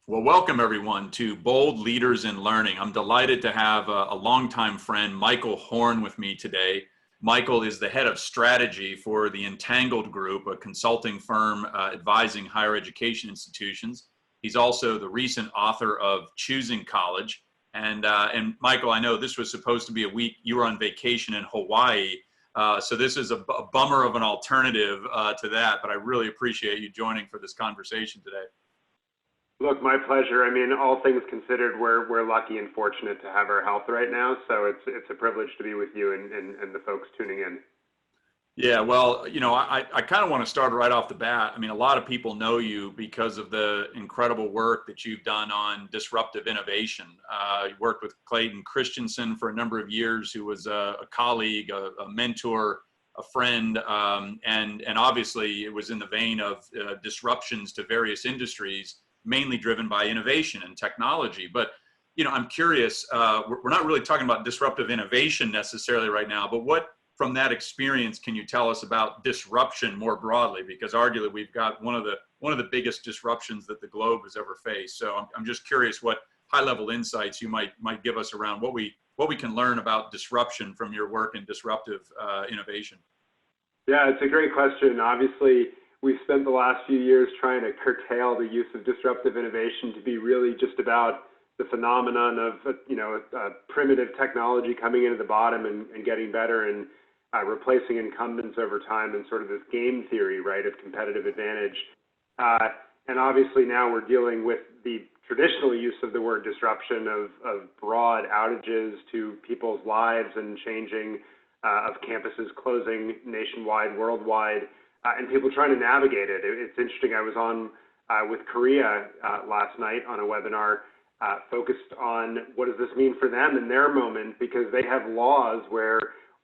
Well, welcome everyone to Bold Leaders in Learning. I'm delighted to have a longtime friend, Michael Horn, with me today. Michael is the head of strategy for the Entangled Group, a consulting firm advising higher education institutions. He's also the recent author of Choosing College. And Michael, I know this was supposed to be a week you were on vacation in Hawaii, so this is a bummer of an alternative to that, but I really appreciate you joining for this conversation today. Look, my pleasure. I mean, all things considered, we're lucky and fortunate to have our health right now. So it's a privilege to be with you and the folks tuning in. Yeah, well, I kind of want to start right off the bat. I mean, a lot of people know you because of the incredible work that you've done on disruptive innovation. You worked with Clayton Christensen for a number of years, who was a colleague, a mentor, a friend, and obviously it was in the vein of disruptions to various industries, mainly driven by innovation and technology. But, I'm curious, we're not really talking about disruptive innovation necessarily right now, but what from that experience can you tell us about disruption more broadly? Because arguably we've got one of the biggest disruptions that the globe has ever faced. So I'm just curious what high-level insights you might give us around what we can learn about disruption from your work in disruptive innovation. Yeah, it's a great question. Obviously, we've spent the last few years trying to curtail the use of disruptive innovation to be really just about the phenomenon of primitive technology coming into the bottom and getting better and replacing incumbents over time, and sort of this game theory, right, of competitive advantage. And obviously now we're dealing with the traditional use of the word disruption of broad outages to people's lives and changing of campuses closing nationwide, worldwide, and people trying to navigate it. It's interesting. I was on with Korea last night on a webinar focused on what does this mean for them in their moment, because they have laws where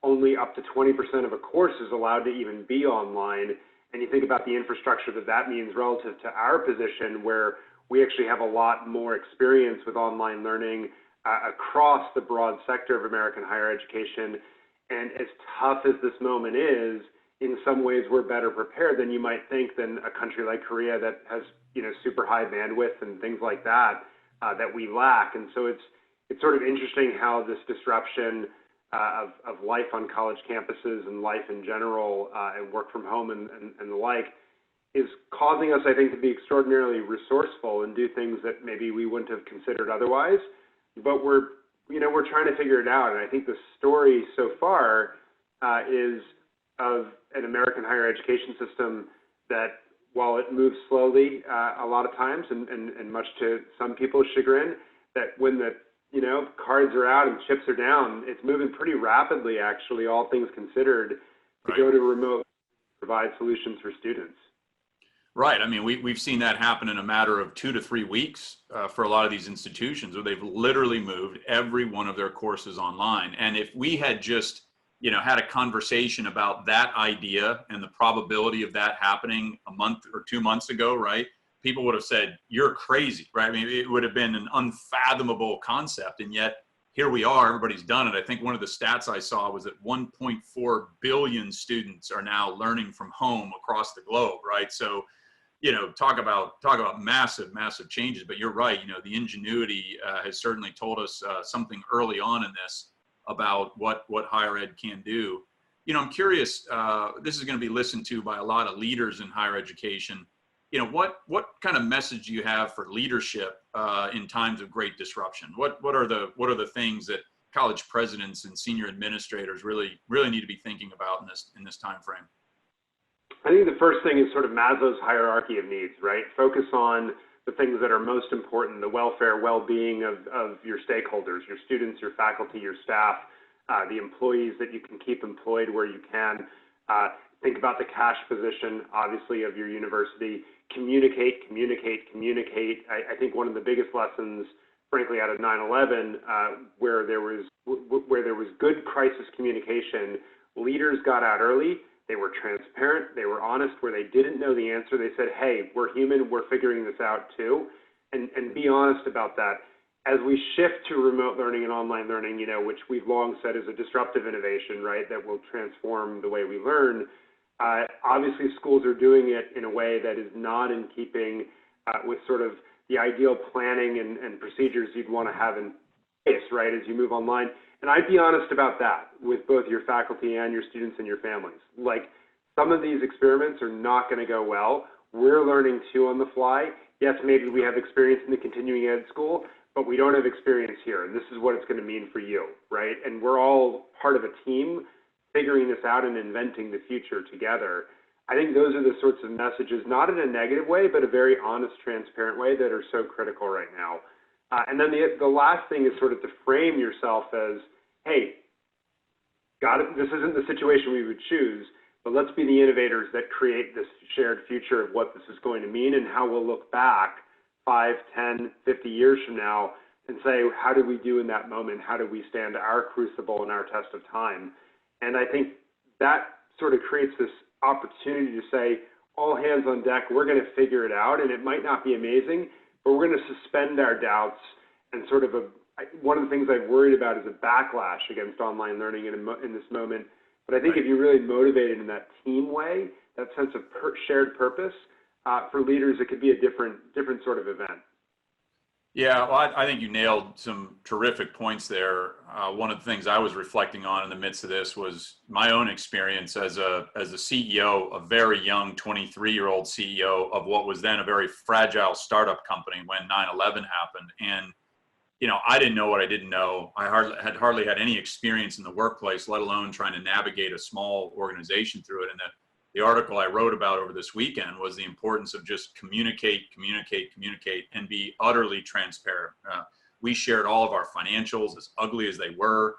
only up to 20% of a course is allowed to even be online. And you think about the infrastructure that means relative to our position, where we actually have a lot more experience with online learning across the broad sector of American higher education. And as tough as this moment is, in some ways we're better prepared than you might think than a country like Korea that has super high bandwidth and things like that that we lack. And so it's sort of interesting how this disruption of life on college campuses and life in general and work from home and the like is causing us, I think, to be extraordinarily resourceful and do things that maybe we wouldn't have considered otherwise. But we're trying to figure it out. And I think the story so far is of an American higher education system that, while it moves slowly a lot of times and much to some people's chagrin, that when the cards are out and chips are down, it's moving pretty rapidly, actually, all things considered, to go to remote, provide solutions for students. Right. I mean, we've seen that happen in a matter of 2 to 3 weeks for a lot of these institutions, where they've literally moved every one of their courses online. And if we had just, had a conversation about that idea and the probability of that happening a month or 2 months ago, right, people would have said, you're crazy, right? I mean, it would have been an unfathomable concept. And yet here we are, everybody's done it. I think one of the stats I saw was that 1.4 billion students are now learning from home across the globe, right? So, talk about massive changes. But you're right, the ingenuity has certainly told us something early on in this about what higher ed can do. I'm curious, this is going to be listened to by a lot of leaders in higher education. What kind of message do you have for leadership in times of great disruption? What are the things that college presidents and senior administrators really need to be thinking about in this time frame? I think the first thing is sort of Maslow's hierarchy of needs, right? Focus on the things that are most important: the welfare, well-being of your stakeholders, your students, your faculty, your staff, the employees that you can keep employed where you can. Think about the cash position, obviously, of your university. Communicate. I think one of the biggest lessons, frankly, out of 9/11, where there was good crisis communication, leaders got out early. They were transparent. They were honest. Where they didn't know the answer, they said, "Hey, we're human. We're figuring this out too," and be honest about that. As we shift to remote learning and online learning, which we've long said is a disruptive innovation, right, that will transform the way we learn. Obviously, schools are doing it in a way that is not in keeping with sort of the ideal planning and procedures you'd want to have in place, right, as you move online. And I'd be honest about that with both your faculty and your students and your families. Like, some of these experiments are not going to go well. We're learning too on the fly. Yes, maybe we have experience in the continuing ed school, but we don't have experience here. And this is what it's going to mean for you, right? And we're all part of a team figuring this out and inventing the future together. I think those are the sorts of messages, not in a negative way, but a very honest, transparent way, that are so critical right now. And then the last thing is sort of to frame yourself as, hey, this isn't the situation we would choose, but let's be the innovators that create this shared future of what this is going to mean and how we'll look back 5, 10, 50 years from now and say, how did we do in that moment? How did we stand our crucible and our test of time? And I think that sort of creates this opportunity to say, all hands on deck, we're going to figure it out. And it might not be amazing, but we're going to suspend our doubts. And sort of one of the things I've worried about is a backlash against online learning in this moment. But I think if you're really motivated in that team way, that sense of shared purpose, for leaders, it could be a different sort of event. Yeah, well, I think you nailed some terrific points there. One of the things I was reflecting on in the midst of this was my own experience as a CEO, a very young 23-year-old CEO of what was then a very fragile startup company when 9/11 happened. And, I didn't know what I didn't know. I hardly had any experience in the workplace, let alone trying to navigate a small organization through it. And the article I wrote about over this weekend was the importance of just communicate, and be utterly transparent. We shared all of our financials, as ugly as they were.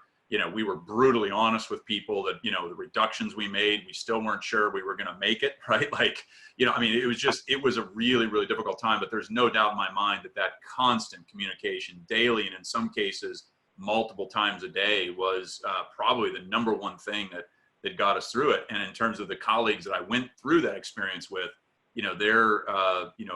We were brutally honest with people that, the reductions we made, we still weren't sure we were going to make it, right? Like, it was a really, really difficult time, but there's no doubt in my mind that constant communication daily, and in some cases, multiple times a day, was probably the number one thing that got us through it. And in terms of the colleagues that I went through that experience with, their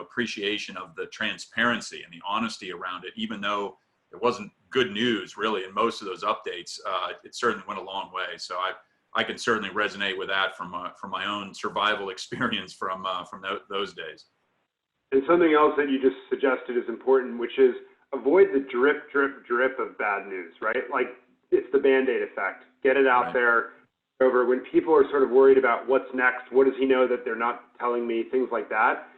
appreciation of the transparency and the honesty around it, even though it wasn't good news really in most of those updates, it certainly went a long way. So I can certainly resonate with that from my own survival experience from those days. And something else that you just suggested is important, which is avoid the drip, drip, drip of bad news, right? Like, it's the Band-Aid effect. Get it out there. Over when people are sort of worried about what's next, what does he know that they're not telling me, things like that,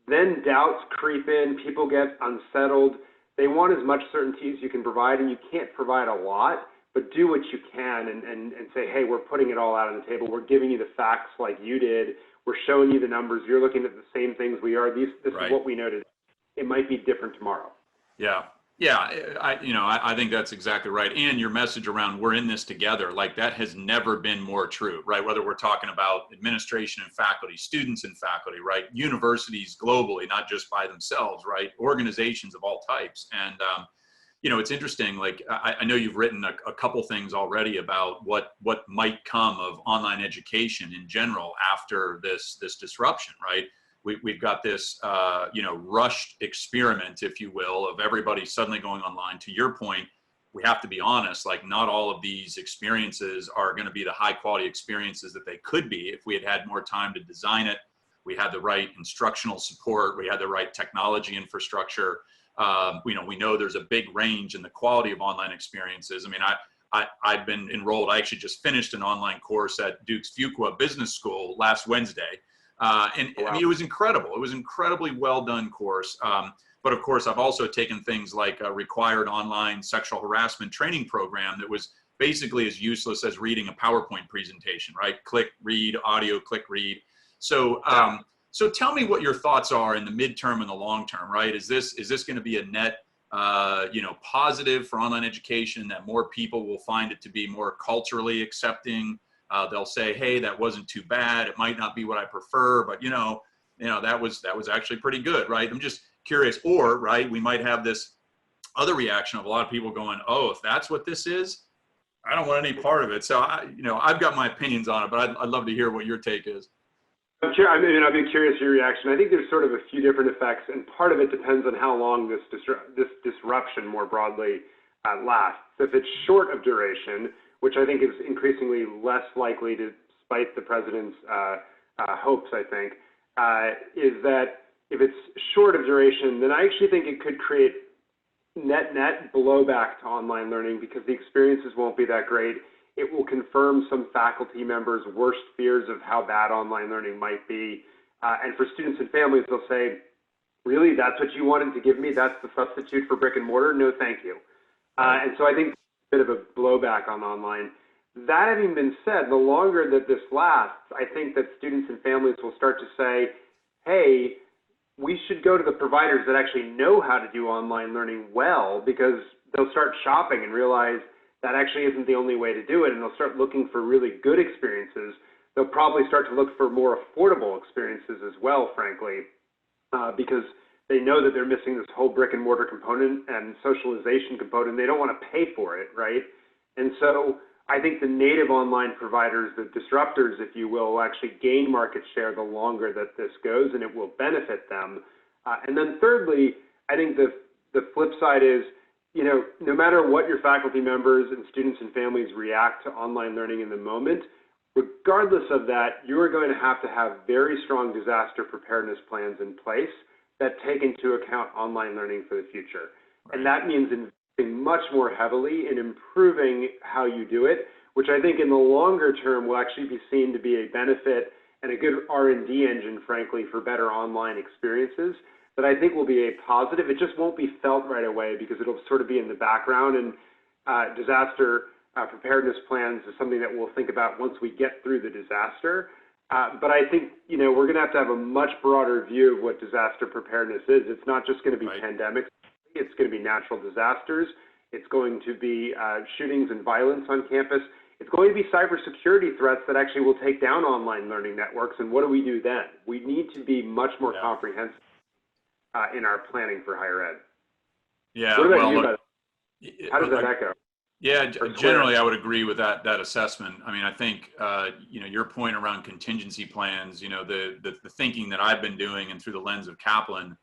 then doubts creep in, people get unsettled. They want as much certainty as you can provide, and you can't provide a lot, but do what you can and say, hey, we're putting it all out on the table. We're giving you the facts like you did. We're showing you the numbers. You're looking at the same things we are. This is what we know today. It might be different tomorrow. Yeah, I think that's exactly right. And your message around we're in this together, like, that has never been more true, right? Whether we're talking about administration and faculty, students and faculty, right? Universities globally, not just by themselves, right? Organizations of all types. And, it's interesting, like, I know you've written a couple things already about what might come of online education in general after this disruption, right? We've got this, rushed experiment, if you will, of everybody suddenly going online. To your point, we have to be honest, like, not all of these experiences are going to be the high quality experiences that they could be if we had more time to design it. We had the right instructional support. We had the right technology infrastructure. We know there's a big range in the quality of online experiences. I mean, I've been enrolled. I actually just finished an online course at Duke's Fuqua Business School last Wednesday. I mean, it was incredible. It was an incredibly well done course. But of course, I've also taken things like a required online sexual harassment training program that was basically as useless as reading a PowerPoint presentation, right? Click, read, audio, click, read. So, so tell me what your thoughts are in the midterm and the long term, right? Is this going to be a net, positive for online education, that more people will find it to be more culturally accepting? They'll say, hey, that wasn't too bad. It might not be what I prefer, but that was actually pretty good, right? I'm just curious. Or, right, we might have this other reaction of a lot of people going, oh, if that's what this is, I don't want any part of it. So I've got my opinions on it, but I'd love to hear what your take is. I'd be curious your reaction. I think there's sort of a few different effects, and part of it depends on how long this disruption more broadly lasts. So if it's short of duration, which I think is increasingly less likely, despite the president's hopes, I think, is that if it's short of duration, then I actually think it could create net blowback to online learning because the experiences won't be that great. It will confirm some faculty members' worst fears of how bad online learning might be. And for students and families, they'll say, really, that's what you wanted to give me? That's the substitute for brick and mortar? No, thank you. And so I think a bit of a blowback on online. That having been said, the longer that this lasts, I think that students and families will start to say, hey, we should go to the providers that actually know how to do online learning well, because they'll start shopping and realize that actually isn't the only way to do it, and they'll start looking for really good experiences. They'll probably start to look for more affordable experiences as well, frankly, because they know that they're missing this whole brick and mortar component and socialization component. They don't want to pay for it, right? And so I think the native online providers, the disruptors, if you will actually gain market share the longer that this goes, and it will benefit them. And then thirdly, I think the flip side is, you know, no matter what your faculty members and students and families react to online learning in the moment, regardless of that, you are going to have very strong disaster preparedness plans in place that take into account online learning for the future. Right. And that means investing much more heavily in improving how you do it, which I think in the longer term will actually be seen to be a benefit and a good R&D engine, frankly, for better online experiences. That I think will be a positive. It just won't be felt right away because it'll sort of be in the background, and disaster preparedness plans is something that we'll think about once we get through the disaster. But I think, you know, we're going to have a much broader view of what disaster preparedness is. It's not just going to be right. Pandemics. It's going to be natural disasters. It's going to be shootings and violence on campus. It's going to be cybersecurity threats that actually will take down online learning networks. And what do we do then? We need to be much more comprehensive in our planning for higher ed. Yeah. What about you? Look, how does that echo? Yeah, generally I would agree with that assessment. I mean, I think, you know, your point around contingency plans, you know, the thinking that I've been doing and through the lens of Kaplan,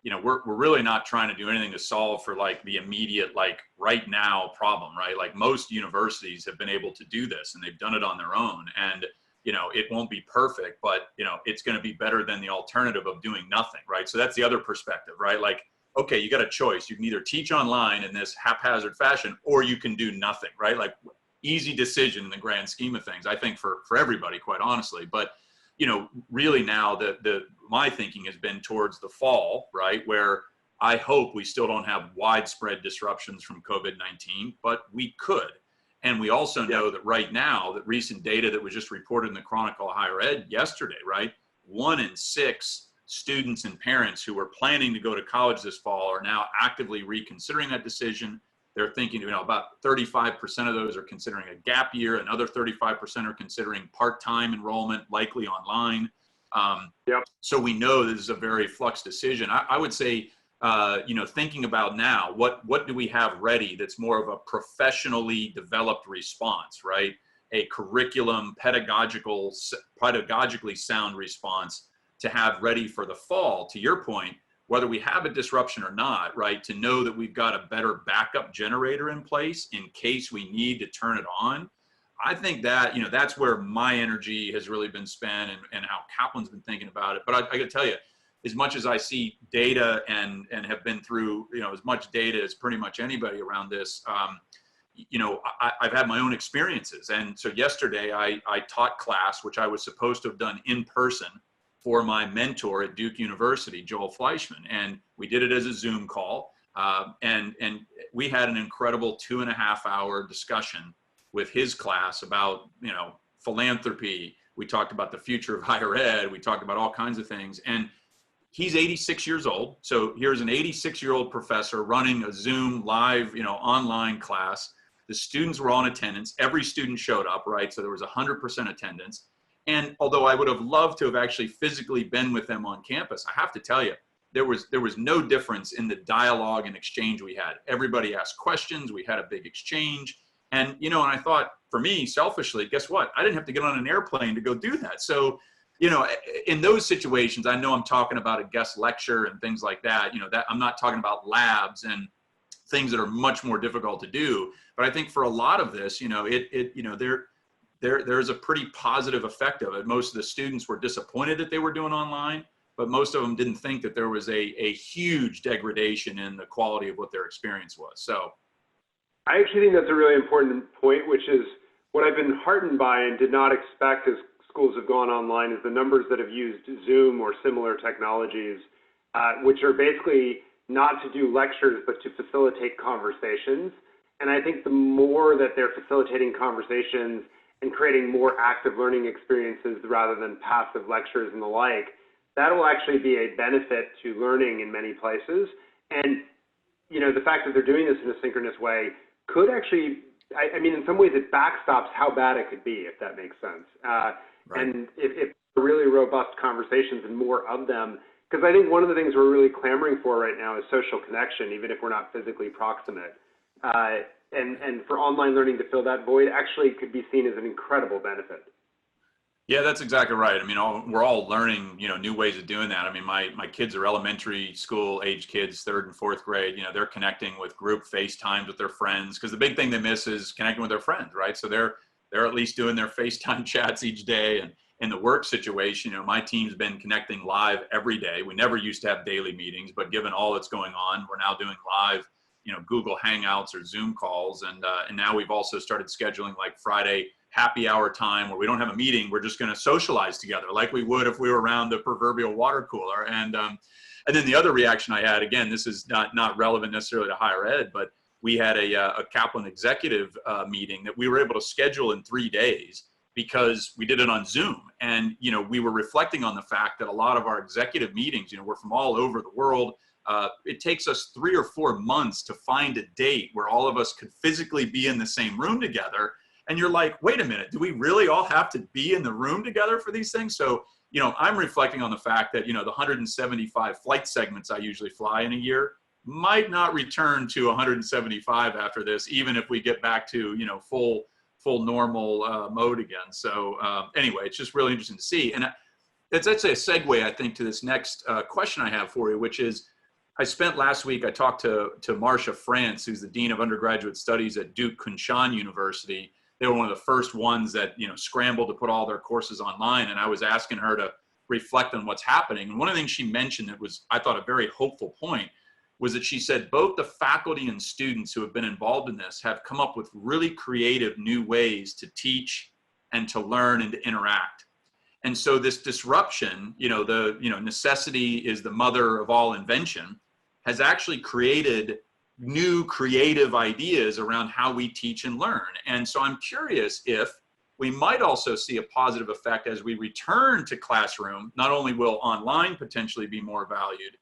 you know, we're really not trying to do anything to solve for like the immediate, like right now problem, right? Like most universities have been able to do this and they've done it on their own. And, you know, it won't be perfect, but, you know, it's going to be better than the alternative of doing nothing, right? So that's the other perspective, right? Like, okay, you got a choice. You can either teach online in this haphazard fashion, or you can do nothing, right? Like easy decision in the grand scheme of things, I think for everybody, quite honestly. But, you know, really now my thinking has been towards the fall, right? Where I hope we still don't have widespread disruptions from COVID-19, but we could. And we also know that right now, that recent data that was just reported in the Chronicle of Higher Ed yesterday, right? 1 in 6 students and parents who were planning to go to college this fall are now actively reconsidering that decision. They're thinking, you know, about 35% of those are considering a gap year. Another 35% are considering part-time enrollment, likely online. So we know this is a very flux decision. I would say, you know, thinking about now, what do we have ready that's more of a professionally developed response, right? A curriculum, pedagogically sound response to have ready for the fall, to your point, whether we have a disruption or not, right? To know that we've got a better backup generator in place in case we need to turn it on. I think that, you know, that's where my energy has really been spent and how Kaplan's been thinking about it. But I got to tell you, as much as I see data and have been through, you know, as much data as pretty much anybody around this, you know, I've had my own experiences. And so yesterday I taught class, which I was supposed to have done in person for my mentor at Duke University, Joel Fleischman. And we did it as a Zoom call. And we had an incredible 2.5-hour discussion with his class about, you know, philanthropy. We talked about the future of higher ed. We talked about all kinds of things. And he's 86 years old. So here's an 86-year-old professor running a Zoom live, you know, online class. The students were all in attendance. Every student showed up, right? So there was 100% attendance. And although I would have loved to have actually physically been with them on campus, I have to tell you, there was no difference in the dialogue and exchange we had. Everybody asked questions. We had a big exchange. And, you know, and I thought, for me, selfishly, guess what? I didn't have to get on an airplane to go do that. So, you know, in those situations, I know I'm talking about a guest lecture and things like that, you know, that I'm not talking about labs and things that are much more difficult to do. But I think for a lot of this, you know, you know, there's a pretty positive effect of it. Most of the students were disappointed that they were doing online, but most of them didn't think that there was a huge degradation in the quality of what their experience was. So I actually think that's a really important point, which is what I've been heartened by and did not expect as schools have gone online is the numbers that have used Zoom or similar technologies, which are basically not to do lectures, but to facilitate conversations. And I think the more that they're facilitating conversations and creating more active learning experiences rather than passive lectures and the like, that will actually be a benefit to learning in many places. And, you know, the fact that they're doing this in a synchronous way could actually, I mean, in some ways it backstops how bad it could be, if that makes sense. right. And if really robust conversations and more of them, because I think one of the things we're really clamoring for right now is social connection, even if we're not physically proximate. And for online learning to fill that void actually could be seen as an incredible benefit. Yeah, that's exactly right. I mean, we're all learning, you know, new ways of doing that. I mean, my kids are elementary school age kids, 3rd and 4th grade. You know, they're connecting with group FaceTimes with their friends because the big thing they miss is connecting with their friends, right? So they're at least doing their FaceTime chats each day. And in the work situation, you know, my team's been connecting live every day. We never used to have daily meetings, but given all that's going on, we're now doing live, you know, Google Hangouts or Zoom calls, and now we've also started scheduling like Friday happy hour time where we don't have a meeting. We're just going to socialize together like we would if we were around the proverbial water cooler. And then the other reaction I had, again, this is not relevant necessarily to higher ed, but we had a Kaplan executive meeting that we were able to schedule in 3 days because we did it on Zoom. And, you know, we were reflecting on the fact that a lot of our executive meetings, you know, we're from all over the world. It takes us 3 or 4 months to find a date where all of us could physically be in the same room together. And you're like, wait a minute, do we really all have to be in the room together for these things? So, you know, I'm reflecting on the fact that, you know, the 175 flight segments I usually fly in a year might not return to 175 after this, even if we get back to, you know, full normal mode again. So anyway, it's just really interesting to see. And that's actually a segue, I think, to this next question I have for you, which is, I spent last week, I talked to Marcia France, who's the Dean of Undergraduate Studies at Duke Kunshan University. They were one of the first ones that, you know, scrambled to put all their courses online. And I was asking her to reflect on what's happening. And one of the things she mentioned that was, I thought, a very hopeful point was that she said both the faculty and students who have been involved in this have come up with really creative new ways to teach and to learn and to interact. And so this disruption, necessity is the mother of all invention, has actually created new creative ideas around how we teach and learn. And so I'm curious if we might also see a positive effect as we return to classroom. Not only will online potentially be more valued,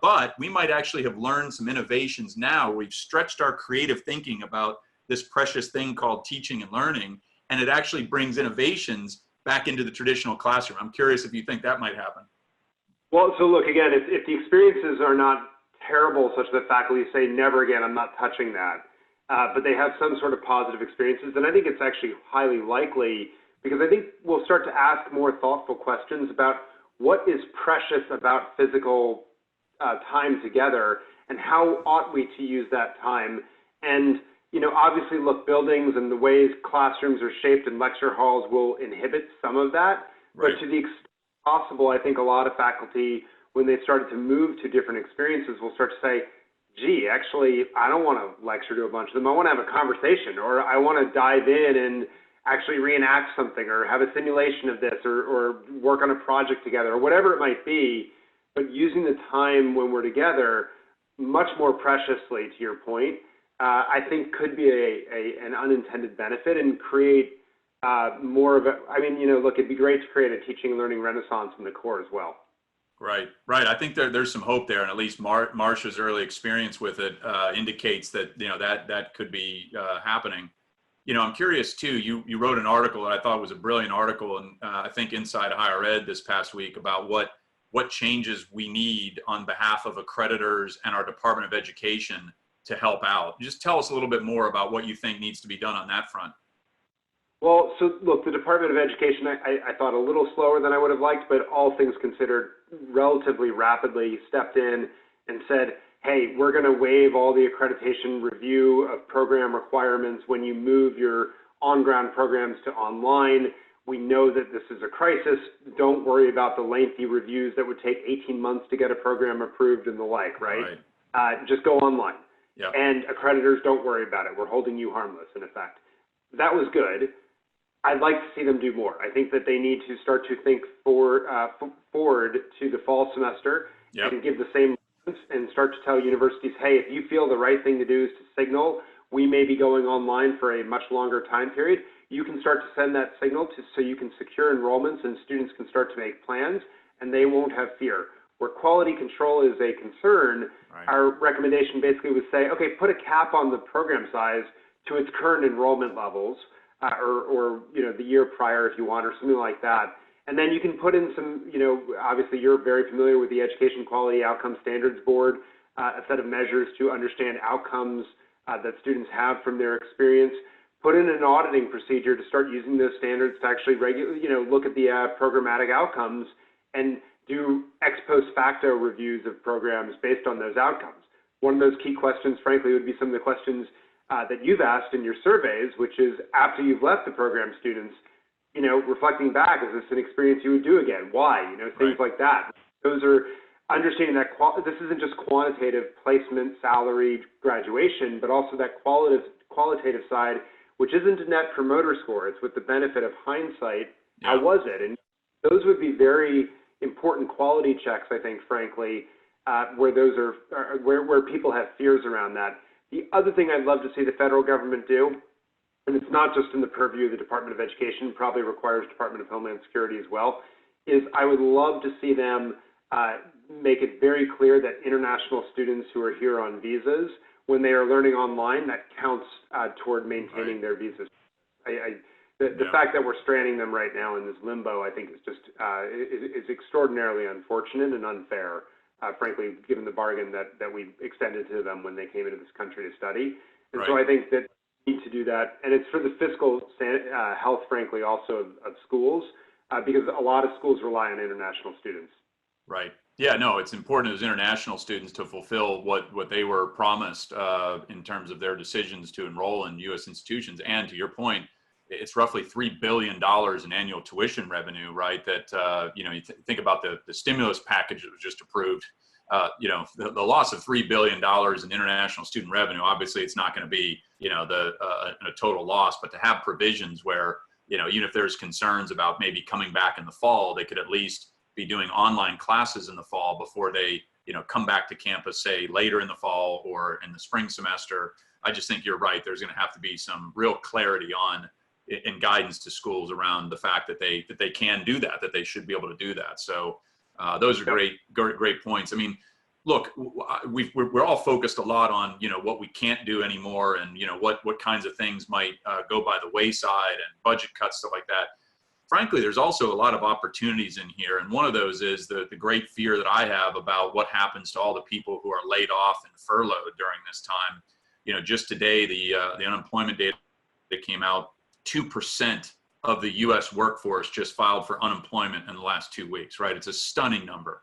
but we might actually have learned some innovations now. We've stretched our creative thinking about this precious thing called teaching and learning, and it actually brings innovations back into the traditional classroom. I'm curious if you think that might happen. Well, so look, again, if the experiences are not terrible such that faculty say, never again, I'm not touching that, but they have some sort of positive experiences, then I think it's actually highly likely, because I think we'll start to ask more thoughtful questions about what is precious about physical time together and how ought we to use that time. And obviously, look, buildings and the ways classrooms are shaped and lecture halls will inhibit some of that. Right. But to the extent possible, I think a lot of faculty, when they started to move to different experiences, will start to say, gee, actually, I don't want to lecture to a bunch of them. I want to have a conversation, or I want to dive in and actually reenact something, or have a simulation of this, or work on a project together, or whatever it might be. But using the time when we're together much more preciously, to your point, I think could be an unintended benefit and create more of a, look, it'd be great to create a teaching and learning renaissance in the core as well. Right. I think there's some hope there, and at least Marcia's early experience with it indicates that that could be happening. I'm curious too. You wrote an article that I thought was a brilliant article, and I think Inside Higher Ed this past week about what changes we need on behalf of accreditors and our Department of Education to help out. Just tell us a little bit more about what you think needs to be done on that front. Well, so look, the Department of Education, I thought a little slower than I would have liked, but all things considered, relatively rapidly stepped in and said, hey, we're going to waive all the accreditation review of program requirements when you move your on-ground programs to online. We know that this is a crisis. Don't worry about the lengthy reviews that would take 18 months to get a program approved and the like, right? Just go online. Yep. And accreditors, don't worry about it. We're holding you harmless, in effect. That was good. I'd like to see them do more. I think that they need to start to think forward to the fall semester and give the same and start to tell universities, hey, if you feel the right thing to do is to signal, we may be going online for a much longer time period. You can start to send that signal so you can secure enrollments and students can start to make plans and they won't have fear. Where quality control is a concern, our recommendation basically would say, okay, put a cap on the program size to its current enrollment levels, or the year prior if you want, or something like that. And then you can put in some, obviously you're very familiar with the Education Quality Outcome Standards Board, a set of measures to understand outcomes that students have from their experience. Put in an auditing procedure to start using those standards to actually look at the programmatic outcomes and do ex post facto reviews of programs based on those outcomes. One of those key questions, frankly, would be some of the questions that you've asked in your surveys, which is after you've left the program, students, reflecting back, is this an experience you would do again? Why? Things like that. Those are understanding that this isn't just quantitative placement, salary, graduation, but also that qualitative side, which isn't a net promoter score. It's with the benefit of hindsight. Yeah. How was it? And those would be very important quality checks, I think, frankly, where those are where people have fears around that. The other thing I'd love to see the federal government do, and it's not just in the purview of the Department of Education, probably requires Department of Homeland Security as well, is I would love to see them make it very clear that international students who are here on visas, when they are learning online, that counts toward maintaining their visas. The fact that we're stranding them right now in this limbo, I think, is just is extraordinarily unfortunate and unfair, frankly, given the bargain that we extended to them when they came into this country to study. And so I think that we need to do that, and it's for the fiscal health, frankly, also of schools, because a lot of schools rely on international students. Right. Yeah, no, it's important as international students to fulfill what they were promised in terms of their decisions to enroll in U.S. institutions. And to your point, it's roughly $3 billion in annual tuition revenue, right? That, you think about the stimulus package that was just approved, the loss of $3 billion in international student revenue, obviously it's not going to be, a total loss, but to have provisions where, even if there's concerns about maybe coming back in the fall, they could at least be doing online classes in the fall before they, come back to campus, say later in the fall or in the spring semester. I just think you're right. There's going to have to be some real clarity in guidance to schools around the fact that they can do that they should be able to do that. So those are great points. I mean, look, we're all focused a lot on, what we can't do anymore and, what kinds of things might go by the wayside and budget cuts, stuff like that. Frankly, there's also a lot of opportunities in here. And one of those is the great fear that I have about what happens to all the people who are laid off and furloughed during this time. Just today, the unemployment data that came out, 2% of the U.S. workforce just filed for unemployment in the last 2 weeks, right? It's a stunning number.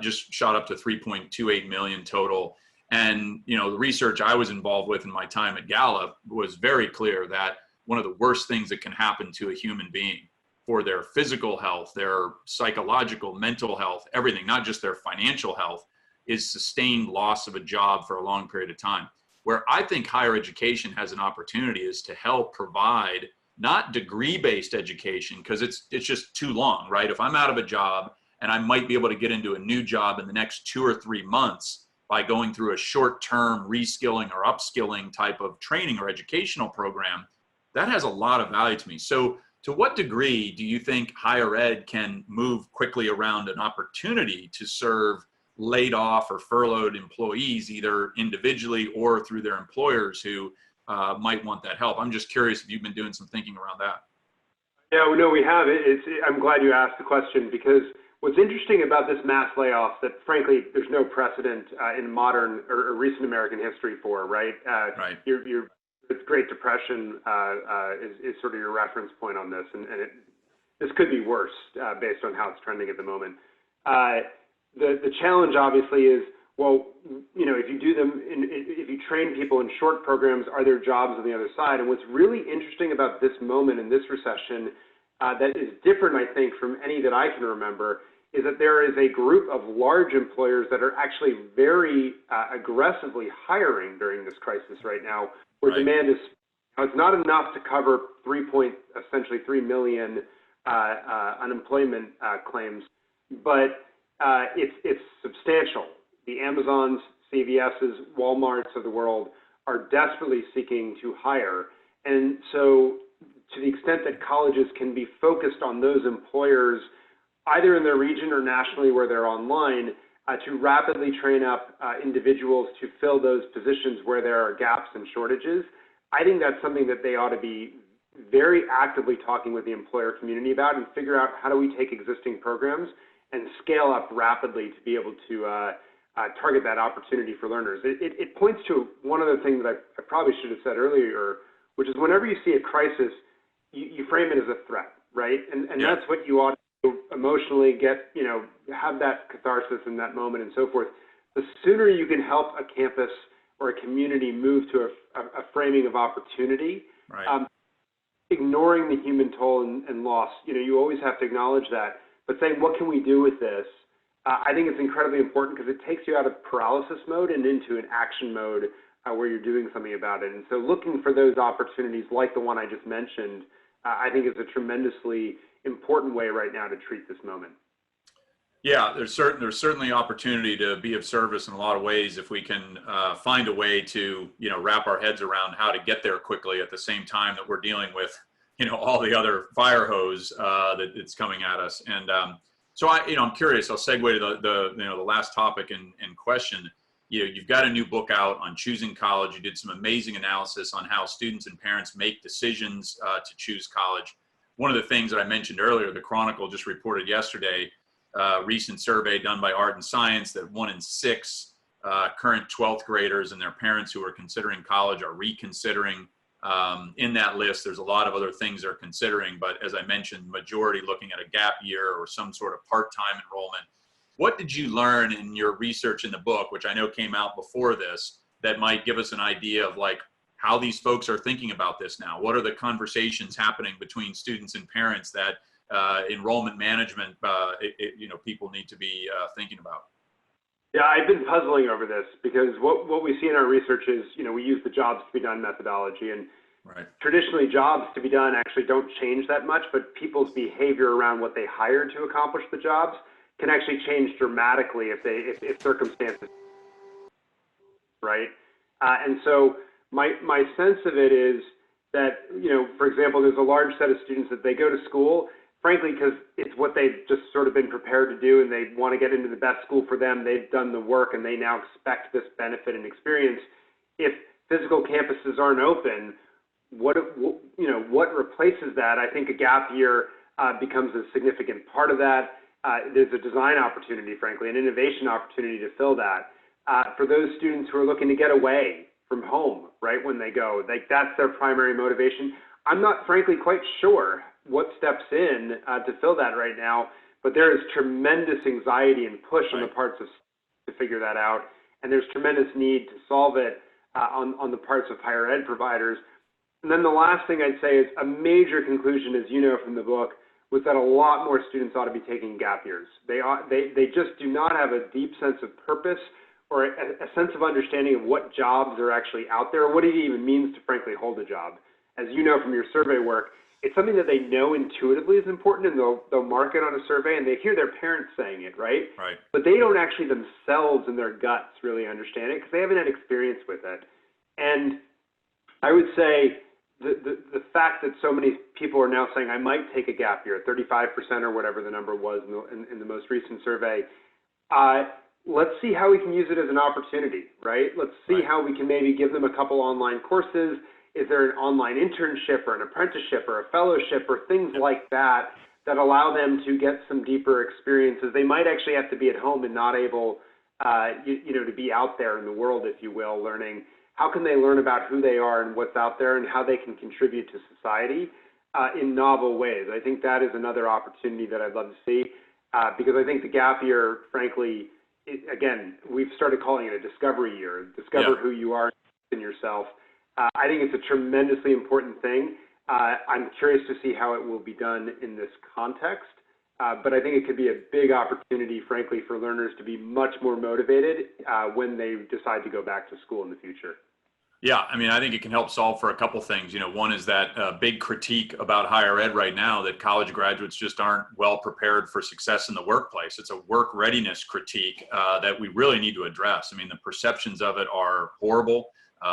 Just shot up to 3.28 million total. And, the research I was involved with in my time at Gallup was very clear that one of the worst things that can happen to a human being for their physical health, their psychological, mental health, everything, not just their financial health, is sustained loss of a job for a long period of time. Where I think higher education has an opportunity is to help provide not degree-based education, because it's just too long, right? If I'm out of a job and I might be able to get into a new job in the next 2 or 3 months by going through a short-term reskilling or upskilling type of training or educational program, that has a lot of value to me. So to what degree do you think higher ed can move quickly around an opportunity to serve laid off or furloughed employees, either individually or through their employers who might want that help? I'm just curious if you've been doing some thinking around that. Yeah, no, we have. I'm glad you asked the question, because what's interesting about this mass layoff that, frankly, there's no precedent in modern or recent American history for, right? Right. The Great Depression is sort of your reference point on this, and this could be worse based on how it's trending at the moment. The challenge obviously is, well, if you do them, if you train people in short programs, are there jobs on the other side? And what's really interesting about this moment in this recession that is different, I think, from any that I can remember, is that there is a group of large employers that are actually very aggressively hiring during this crisis right now, where demand is, it's not enough to cover essentially 3 million unemployment claims, but it's substantial. The Amazons, CVS's, Walmarts of the world are desperately seeking to hire. And so to the extent that colleges can be focused on those employers, either in their region or nationally where they're online, to rapidly train up individuals to fill those positions where there are gaps and shortages, I think that's something that they ought to be very actively talking with the employer community about and figure out how do we take existing programs and scale up rapidly to be able to target that opportunity for learners. It points to one other thing that I probably should have said earlier, which is whenever you see a crisis, you frame it as a threat, right? And that's what you ought to emotionally get, have that catharsis in that moment and so forth. The sooner you can help a campus or a community move to a framing of opportunity, ignoring the human toll and loss, you always have to acknowledge that, but saying, what can we do with this? I think it's incredibly important because it takes you out of paralysis mode and into an action mode where you're doing something about it. And so looking for those opportunities like the one I just mentioned, I think is a tremendously important way right now to treat this moment. Yeah, there's certainly opportunity to be of service in a lot of ways if we can find a way to, wrap our heads around how to get there quickly at the same time that we're dealing with, all the other fire hose that it's coming at us. And so I'm curious, I'll segue to the last topic in question. You've got a new book out on choosing college. You did some amazing analysis on how students and parents make decisions to choose college. One of the things that I mentioned earlier, the Chronicle just reported yesterday, recent survey done by Art and Science, that 1 in 6 current 12th graders and their parents who are considering college are reconsidering. In that list, there's a lot of other things they're considering, but as I mentioned, majority looking at a gap year or some sort of part-time enrollment. What did you learn in your research in the book, which I know came out before this, that might give us an idea of how these folks are thinking about this now? What are the conversations happening between students and parents that enrollment management, people need to be thinking about? Yeah, I've been puzzling over this because what we see in our research is, we use the jobs to be done methodology, and traditionally jobs to be done actually don't change that much, but people's behavior around what they hire to accomplish the jobs can actually change dramatically if circumstances, right? And so my sense of it is that, for example, there's a large set of students that they go to school, frankly, because it's what they've just sort of been prepared to do and they want to get into the best school for them. They've done the work and they now expect this benefit and experience. If physical campuses aren't open, what replaces that? I think a gap year becomes a significant part of that. There's a design opportunity, frankly, an innovation opportunity to fill that. For those students who are looking to get away from home, right, when they go, that's their primary motivation. I'm not, frankly, quite sure what steps in to fill that right now, but there is tremendous anxiety and push on the parts of to figure that out, and there's tremendous need to solve it on the parts of higher ed providers. And then the last thing I'd say is a major conclusion, as you know from the book, was that a lot more students ought to be taking gap years. They just do not have a deep sense of purpose or a sense of understanding of what jobs are actually out there, or what it even means to frankly hold a job. As you know from your survey work, it's something that they know intuitively is important, and they'll mark it on a survey, and they hear their parents saying it, right? Right. But they don't actually themselves in their guts really understand it because they haven't had experience with it. And I would say the fact that so many people are now saying, I might take a gap year, 35% or whatever the number was in the most recent survey, let's see how we can use it as an opportunity, right? Let's see how we can maybe give them a couple online courses. Is there an online internship or an apprenticeship or a fellowship or things like that that allow them to get some deeper experiences? They might actually have to be at home and not able, to be out there in the world, if you will, learning. How can they learn about who they are and what's out there and how they can contribute to society in novel ways? I think that is another opportunity that I'd love to see because I think the gap year, frankly, again, we've started calling it a discovery year. Discover who you are in yourself. I think it's a tremendously important thing. I'm curious to see how it will be done in this context. But I think it could be a big opportunity, frankly, for learners to be much more motivated when they decide to go back to school in the future. Yeah, I mean, I think it can help solve for a couple things. You know, one is that big critique about higher ed right now that college graduates just aren't well prepared for success in the workplace. It's a work readiness critique that we really need to address. I mean, the perceptions of it are horrible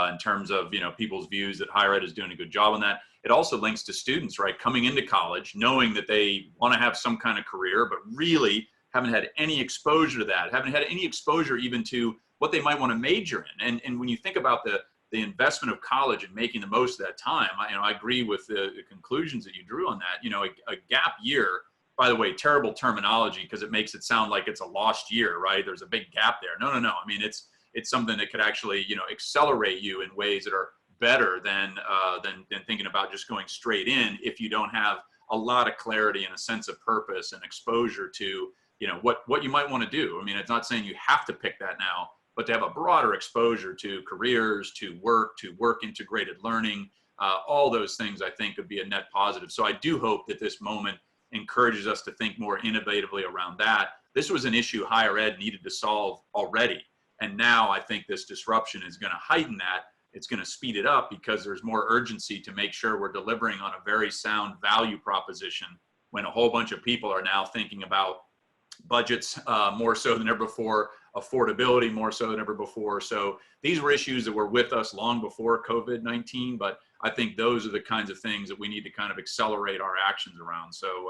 in terms of, you know, people's views that higher ed is doing a good job on that. It also links to students, right, coming into college, knowing that they want to have some kind of career, but really haven't had any exposure to that, haven't had any exposure even to what they might want to major in. And when you think about the investment of college and making the most of that time, I agree with the conclusions that you drew on that. You know, a gap year, by the way, terrible terminology because it makes it sound like it's a lost year, right? There's a big gap there. No. I mean, it's something that could actually, you know, accelerate you in ways that are better than thinking about just going straight in if you don't have a lot of clarity and a sense of purpose and exposure to, you know, what you might want to do. I mean, it's not saying you have to pick that now, but to have a broader exposure to careers, to work integrated learning, all those things I think could be a net positive. So I do hope that this moment encourages us to think more innovatively around that. This was an issue higher ed needed to solve already. And now I think this disruption is going to heighten that. It's going to speed it up because there's more urgency to make sure we're delivering on a very sound value proposition when a whole bunch of people are now thinking about budgets more so than ever before, affordability more so than ever before. So these were issues that were with us long before COVID-19, but I think those are the kinds of things that we need to kind of accelerate our actions around. So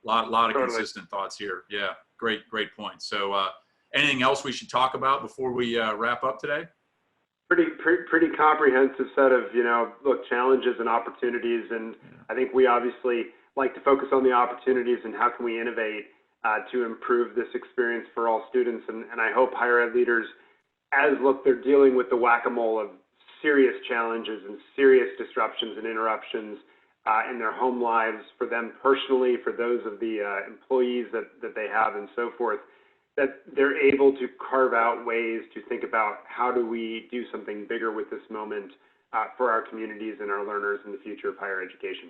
lot of Totally. consistent thoughts here. Yeah, great points. So anything else we should talk about before we wrap up today? Pretty comprehensive set of, you know, look, challenges and opportunities. And I think we obviously like to focus on the opportunities and how can we innovate to improve this experience for all students. And I hope higher ed leaders, as look, they're dealing with the whack-a-mole of serious challenges and serious disruptions and interruptions in their home lives, for them personally, for those of the employees that they have and so forth, that they're able to carve out ways to think about how do we do something bigger with this moment for our communities and our learners in the future of higher education.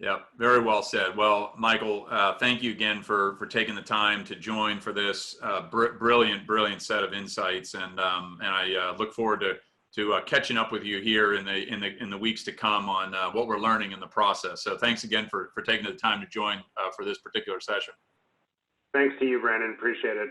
Yeah, very well said. Well, Michael, thank you again for taking the time to join for this brilliant set of insights, and I look forward to catching up with you here in the weeks to come on what we're learning in the process. So thanks again for taking the time to join for this particular session. Thanks to you, Brandon. Appreciate it.